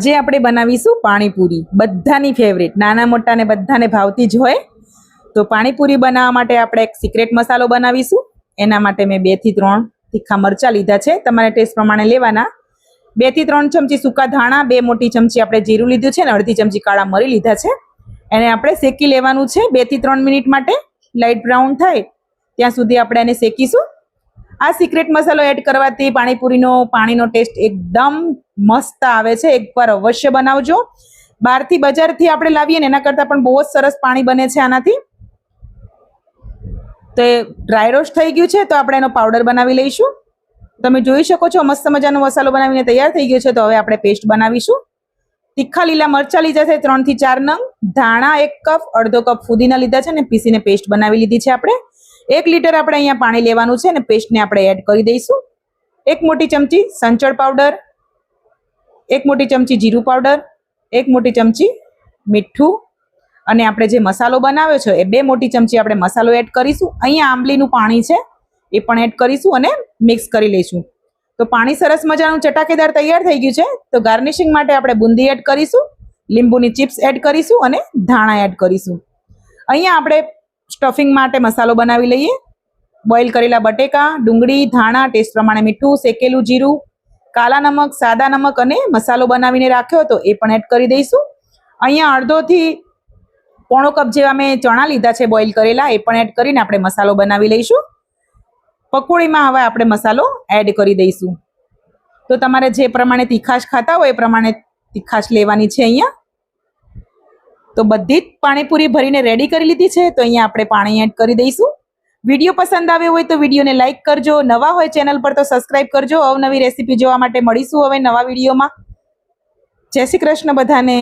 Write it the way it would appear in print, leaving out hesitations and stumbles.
જે આપણે બનાવીશું પાણીપુરી, બધાની ફેવરેટ, નાના મોટાને બધાને ભાવતી જ હોય. તો પાણીપુરી બનાવવા માટે આપણે એક સિક્રેટ મસાલો બનાવીશું. એના માટે મેં 2 થી 3 તીખા મરચાં લીધા છે, તમારે ટેસ્ટ પ્રમાણે લેવાના. 2 થી 3 ચમચી સૂકા ધાણા, 2 મોટી ચમચી આપણે જીરું લીધું છે ને અડધી ચમચી કાળા મરી લીધા છે. એને આપણે શેકી લેવાનું છે 2 થી 3 મિનિટ માટે. લાઇટ બ્રાઉન થાય ત્યાં સુધી આપણે એને શેકીશું. આ સિક્રેટ મસાલો એડ કરવાથી પાણીપુરીનો પાણીનો ટેસ્ટ એકદમ મસ્ત આવે છે. એકવાર અવશ્ય બનાવજો. બહારથી બજારથી આપણે લાવીએ ને એના કરતાં પણ બહુ જ સરસ પાણી બને છે આનાથી. તો એ ડ્રાય રોસ્ટ થઈ ગયું છે, તો આપણે એનો પાવડર બનાવી લઈશું. તમે જોઈ શકો છો મસ્ત મજાનો મસાલો બનાવીને તૈયાર થઈ ગયો છે. તો હવે આપણે પેસ્ટ બનાવીશું. તીખા લીલા મરચાં લીધા છે 3 થી 4 નંગ, ધાણા 1 કપ, અડધો કપ ફુદીના લીધા છે ને પીસીને પેસ્ટ બનાવી લીધી છે આપણે. 1 લીટર આપણે અહીંયા પાણી લેવાનું છે ને પેસ્ટને આપણે એડ કરી દઈશું. 1 મોટી ચમચી સંચળ પાવડર, 1 મોટી ચમચી જીરું પાવડર, 1 મોટી ચમચી મીઠું, અને આપણે જે મસાલો બનાવ્યો છે એ 2 મોટી ચમચી આપણે મસાલો એડ કરીશું. અહીંયા આંબલીનું પાણી છે એ પણ એડ કરીશું અને મિક્સ કરી લઈશું. તો પાણી સરસ મજાનું ચટાકેદાર તૈયાર થઈ ગયું છે. તો ગાર્નિશિંગ માટે આપણે બુંદી એડ કરીશું, લીંબુની ચિપ્સ એડ કરીશું અને ધાણા એડ કરીશું. અહીંયા આપણે સ્ટફિંગ માટે મસાલો બનાવી લઈએ. બોઇલ કરેલા બટેકા, ડુંગળી, ધાણા, ટેસ્ટ પ્રમાણે મીઠું, શેકેલું જીરું, કાલા નમક, સાદા નમક અને મસાલો બનાવીને રાખ્યો હતો એ પણ એડ કરી દઈશું. અહીંયા અડધોથી પોણો કપ જેવા મેં ચણા લીધા છે બોઇલ કરેલા, એ પણ એડ કરીને આપણે મસાલો બનાવી લઈશું. પકોડીમાં હવે આપણે મસાલો એડ કરી દઈશું. તો તમારે જે પ્રમાણે તીખાશ ખાતા હોય એ પ્રમાણે તીખાશ લેવાની છે અહીંયા. તો બધી જ પાણીપુરી ભરીને રેડી કરી લીધી છે. તો અહીંયા આપણે પાણી એડ કરી દઈશું. વિડીયો પસંદ આવ્યો હોય તો વિડીયોને લાઇક કરજો. નવા હોય ચેનલ પર તો સબસ્ક્રાઇબ કરજો. અવનવી રેસીપી જોવા માટે મળીશું હવે નવા વિડીયોમાં. જય શ્રી કૃષ્ણ બધાને.